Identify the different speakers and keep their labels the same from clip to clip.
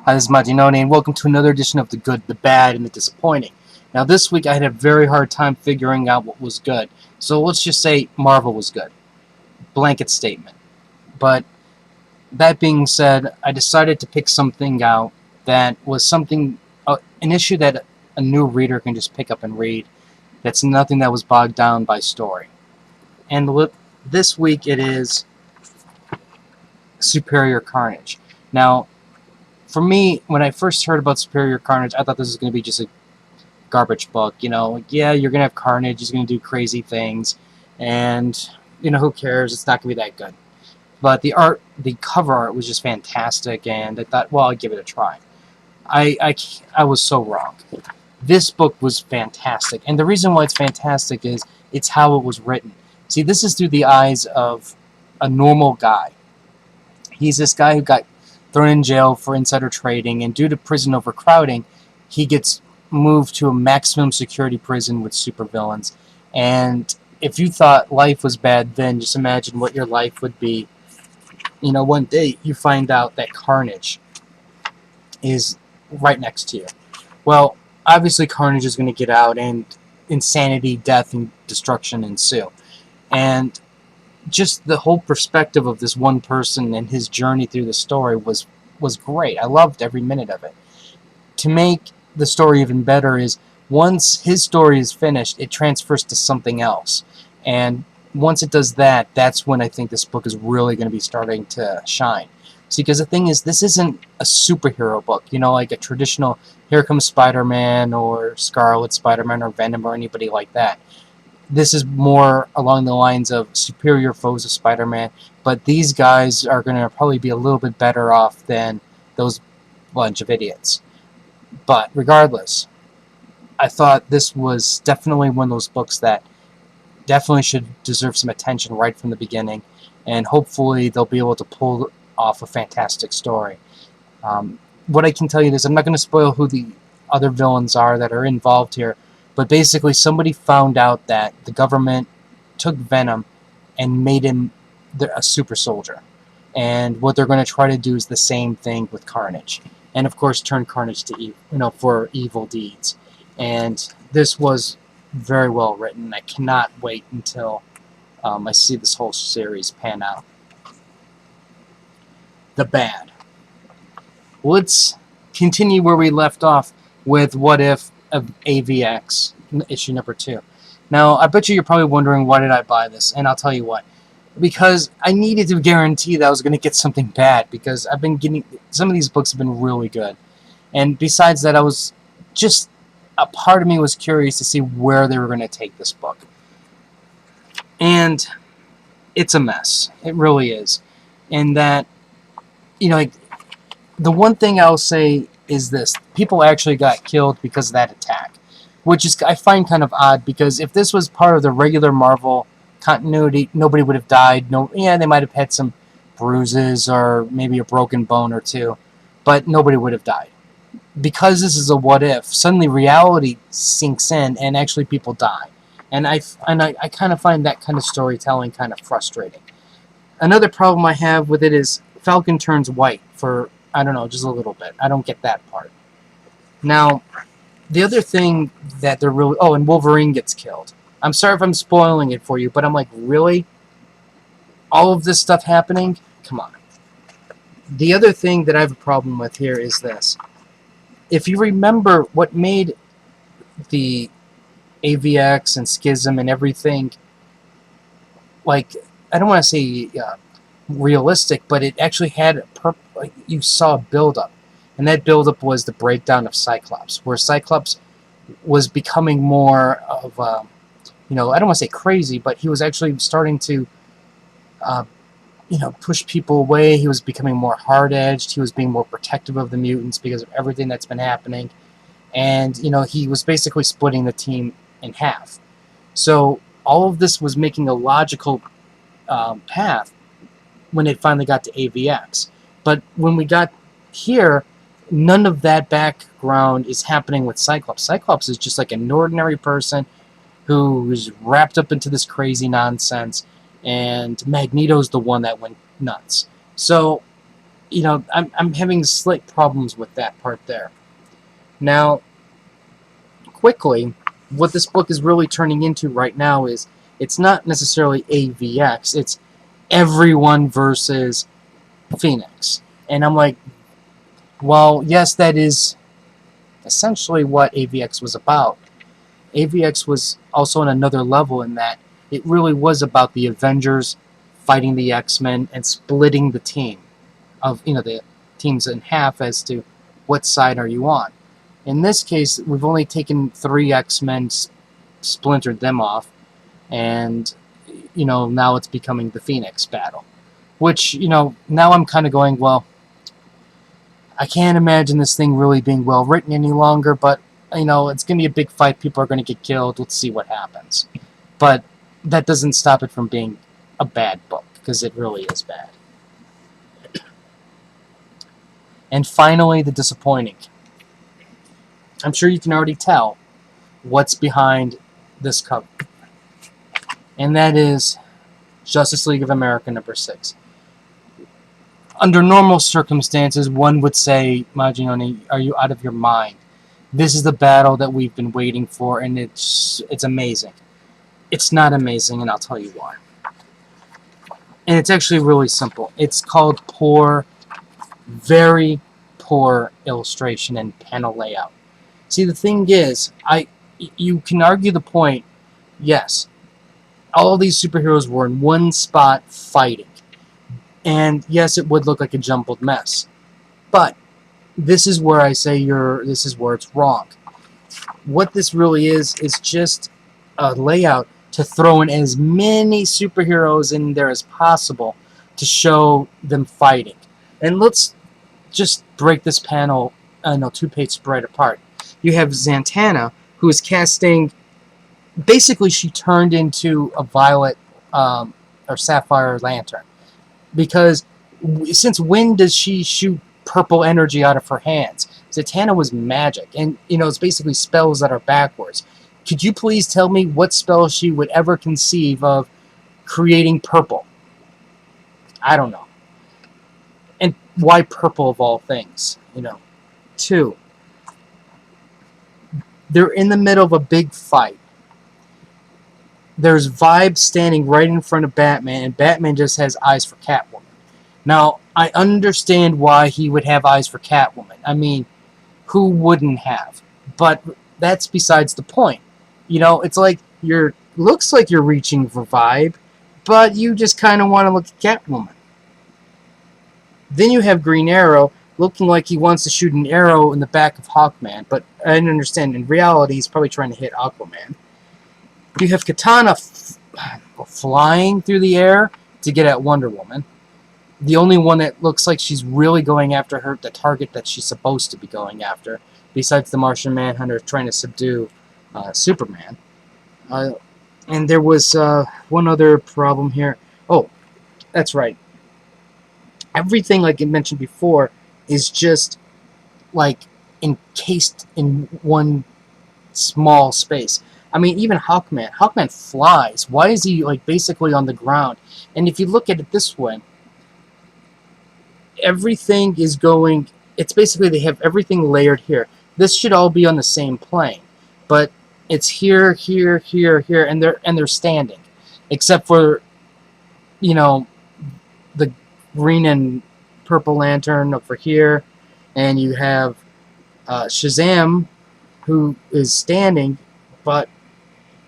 Speaker 1: Hi, this is Madinone, and welcome to another edition of The Good, the Bad, and the Disappointing. Now, this week I had a very hard time figuring out what was good. So let's just say Marvel was good. Blanket statement. But that being said, I decided to pick something out that was an issue that a new reader can just pick up and read. That's nothing that was bogged down by story. And this week it is Superior Carnage. Now, for me, when I first heard about Superior Carnage, I thought this was going to be just a garbage book. Yeah, you're gonna have Carnage. He's gonna do crazy things, and who cares? It's not gonna be that good. But the cover art was just fantastic, and I thought, well, I'll give it a try. I was so wrong. This book was fantastic, and the reason why it's fantastic is it's how it was written. See, this is through the eyes of a normal guy. He's this guy who got thrown in jail for insider trading, and due to prison overcrowding, he gets moved to a maximum security prison with supervillains. And if you thought life was bad then, just imagine what your life would be. One day you find out that Carnage is right next to you. Well, obviously Carnage is going to get out, and insanity, death, and destruction ensue. And just the whole perspective of this one person and his journey through the story was great. I loved every minute of it. To make the story even better is once his story is finished, it transfers to something else. And once it does that, that's when I think this book is really going to be starting to shine. See, because the thing is, this isn't a superhero book, like a traditional Here Comes Spider-Man or Scarlet Spider-Man or Venom or anybody like that. This is more along the lines of superior foes of Spider-Man, but these guys are going to probably be a little bit better off than those bunch of idiots. But regardless, I thought this was definitely one of those books that definitely should deserve some attention right from the beginning, and hopefully they'll be able to pull off a fantastic story. What I can tell you is I'm not going to spoil who the other villains are that are involved here, but basically somebody found out that the government took Venom and made him a super soldier. And what they're going to try to do is the same thing with Carnage, and of course turn Carnage to for evil deeds. And this was very well written. I cannot wait until I see this whole series pan out. The bad. Let's continue where we left off with What If of AVX issue number 2. Now, I bet you're probably wondering why did I buy this, and I'll tell you what. Because I needed to guarantee that I was going to get something bad, because I've been getting some of these books have been really good. And besides that, I was just a part of me was curious to see where they were going to take this book. And it's a mess. It really is. And that, like, the one thing I'll say is this: people actually got killed because of that attack, which is I find kind of odd, because if this was part of the regular Marvel continuity, nobody would have died. No, yeah, they might have had some bruises or maybe a broken bone or two, but nobody would have died. Because this is a what if, suddenly reality sinks in and actually people die. And I kind of find that kind of storytelling kind of frustrating. Another problem I have with it is Falcon turns white for, I don't know, just a little bit. I don't get that part. Now, the other thing that they're really... Oh, and Wolverine gets killed. I'm sorry if I'm spoiling it for you, but I'm like, really? All of this stuff happening? Come on. The other thing that I have a problem with here is this. If you remember what made the AVX and Schism and everything, like, I don't want to say realistic, but it actually had like, you saw a buildup, and that buildup was the breakdown of Cyclops, where Cyclops was becoming more of I don't want to say crazy, but he was actually starting to uh, push people away. He was becoming more hard-edged. He was being more protective of the mutants because of everything that's been happening, and he was basically splitting the team in half. So all of this was making a logical path when it finally got to AVX. But when we got here, none of that background is happening with Cyclops. Cyclops is just like an ordinary person who is wrapped up into this crazy nonsense, and Magneto's the one that went nuts. So I'm having slight problems with that part there. Now, quickly, what this book is really turning into right now is it's not necessarily AVX, it's everyone versus Phoenix. And I'm like, well, yes, that is essentially what AVX was about. AVX was also on another level in that it really was about the Avengers fighting the X-Men and splitting the team of the teams in half as to what side are you on. In this case, we've only taken 3 X-Men, splintered them off, and now it's becoming the Phoenix battle. Which, now I'm kind of going, well, I can't imagine this thing really being well written any longer, but it's going to be a big fight. People are going to get killed. Let's see what happens. But that doesn't stop it from being a bad book, because it really is bad. And finally, the disappointing. I'm sure you can already tell what's behind this cover. And that is Justice League of America #6. Under normal circumstances, one would say, Majinoni, are you out of your mind? This is the battle that we've been waiting for, and it's amazing. It's not amazing, and I'll tell you why. And it's actually really simple. It's called poor, very poor illustration and panel layout. See, the thing is, you can argue the point, yes, all these superheroes were in one spot fighting. And yes, it would look like a jumbled mess. But this is where I say this is where it's wrong. What this really is just a layout to throw in as many superheroes in there as possible to show them fighting. And let's just break this panel, 2-page spread apart. You have Zatanna, who is casting. Basically, she turned into a violet or sapphire lantern. Because since when does she shoot purple energy out of her hands? Zatanna was magic, and it's basically spells that are backwards. Could you please tell me what spell she would ever conceive of creating purple? I don't know. And why purple of all things? 2. They're in the middle of a big fight. There's Vibe standing right in front of Batman, and Batman just has eyes for Catwoman. Now, I understand why he would have eyes for Catwoman. I mean, who wouldn't have? But that's besides the point. It's like looks like you're reaching for Vibe, but you just kind of want to look at Catwoman. Then you have Green Arrow looking like he wants to shoot an arrow in the back of Hawkman, but I didn't understand. In reality, he's probably trying to hit Aquaman. You have Katana flying through the air to get at Wonder Woman. The only one that looks like she's really going after the target that she's supposed to be going after, besides the Martian Manhunter trying to subdue Superman. And there was one other problem here. Oh, that's right. Everything, like I mentioned before, is just like encased in one small space. I mean, even Hawkman flies. Why is he basically on the ground? And if you look at it this way, everything is going. It's basically they have everything layered here. This should all be on the same plane, but it's here, here, here, here, and they're standing, except for the green and purple lantern over here, and you have Shazam, who is standing, but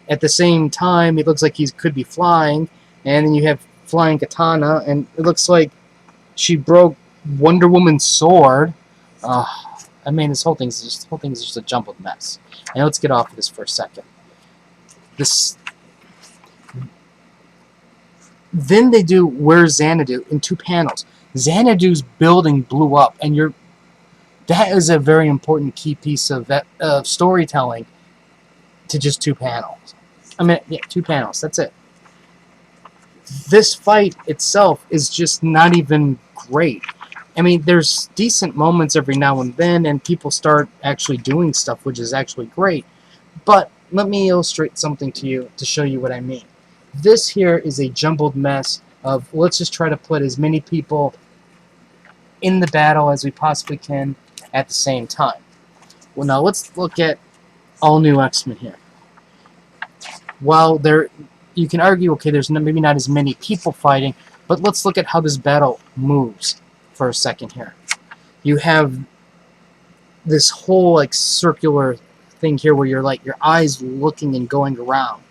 Speaker 1: at the same time, it looks like he could be flying. And then you have flying Katana, and it looks like she broke Wonder Woman's sword. I mean, this whole thing's just a jumbled mess. And let's get off of this for a second. Then they do Where's Xanadu in 2 panels. Xanadu's building blew up, and that is a very important key piece of storytelling to just 2 panels. I mean, yeah, 2 panels. That's it. This fight itself is just not even great. I mean, there's decent moments every now and then, and people start actually doing stuff, which is actually great. But let me illustrate something to you to show you what I mean. This here is a jumbled mess of, let's just try to put as many people in the battle as we possibly can at the same time. Well, now let's look at all new X-Men here. While you can argue, okay, there's maybe not as many people fighting, but let's look at how this battle moves for a second here. You have this whole like circular thing here where you're like your eyes looking and going around.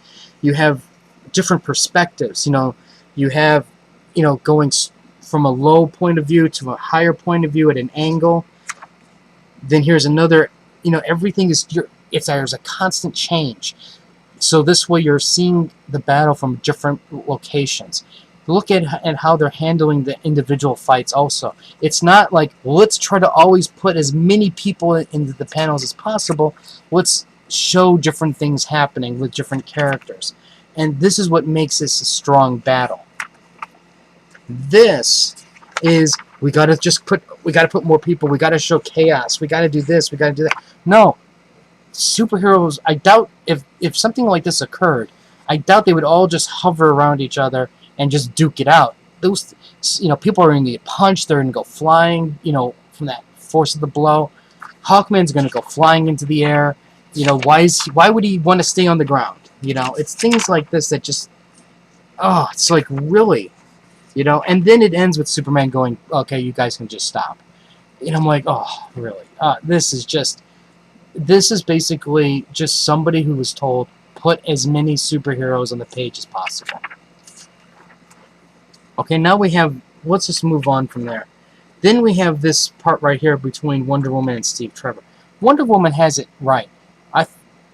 Speaker 1: You have different perspectives. You have going from a low point of view to a higher point of view at an angle. Then here's another. Everything is there's a constant change. So this way you're seeing the battle from different locations. Look at how they're handling the individual fights also. It's not like, well, let's try to always put as many people into the panels as possible. Let's show different things happening with different characters. And this is what makes this a strong battle. This is, we gotta put more people, we gotta show chaos, we gotta do this, we gotta do that. No. Superheroes, I doubt if something like this occurred, I doubt they would all just hover around each other and just duke it out. Those, people are going to get punched. They're going to go flying, from that force of the blow. Hawkman's going to go flying into the air. Why would he want to stay on the ground? It's things like this that just, it's like, really, and then it ends with Superman going, okay, you guys can just stop. I'm like, oh, really? This is basically just somebody who was told, put as many superheroes on the page as possible. Okay, now let's just move on from there. Then we have this part right here between Wonder Woman and Steve Trevor. Wonder Woman has it right.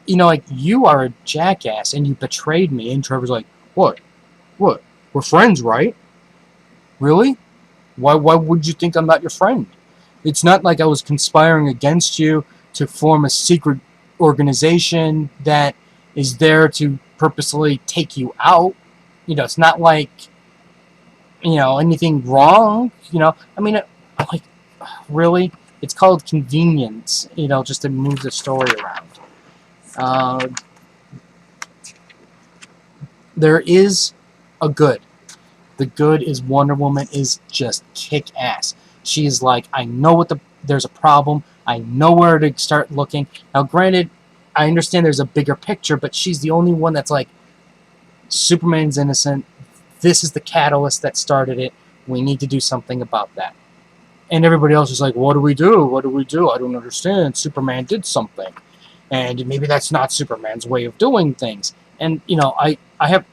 Speaker 1: You are a jackass and you betrayed me. And Trevor's like, what? We're friends, right? Really? Why would you think I'm not your friend? It's not like I was conspiring against you to form a secret organization that is there to purposely take you out. It's not like, anything wrong. Like, really? It's called convenience, just to move the story around. There is a good. The good is Wonder Woman is just kick-ass. She is like, I know there's a problem. I know where to start looking. Now, granted, I understand there's a bigger picture, but she's the only one that's like, Superman's innocent. This is the catalyst that started it. We need to do something about that. And everybody else is like, what do we do? What do we do? I don't understand. Superman did something. And maybe that's not Superman's way of doing things. And, I have,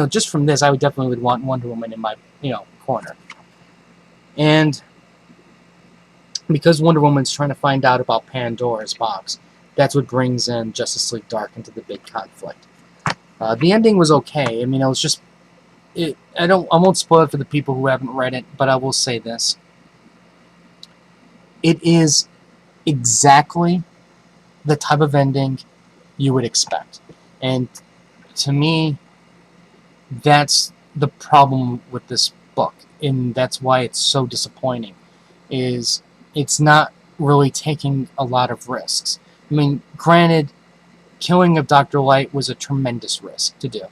Speaker 1: just from this, I definitely would want Wonder Woman in my, corner. And because Wonder Woman's trying to find out about Pandora's box, that's what brings in Justice League Dark into the big conflict. The ending was okay. It was just, I won't spoil it for the people who haven't read it, but I will say this: it is exactly the type of ending you would expect, and to me, that's the problem with this book, and that's why it's so disappointing. Is it's not really taking a lot of risks. Granted, killing of Dr. Light was a tremendous risk to do,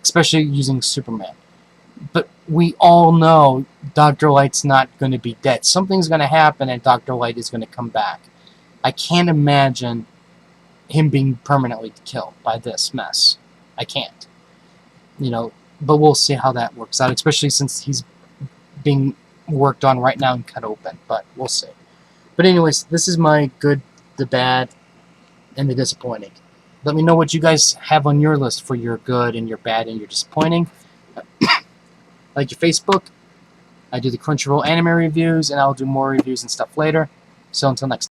Speaker 1: especially using Superman. But we all know Dr. Light's not going to be dead. Something's going to happen and Dr. Light is going to come back. I can't imagine him being permanently killed by this mess. I can't. But we'll see how that works out, especially since he's being worked on right now and cut open. But we'll see. But anyways, this is my good, the bad, and the disappointing. Let me know what you guys have on your list for your good and your bad and your disappointing. Like your Facebook. I do the Crunchyroll anime reviews, and I'll do more reviews and stuff later. So until next time.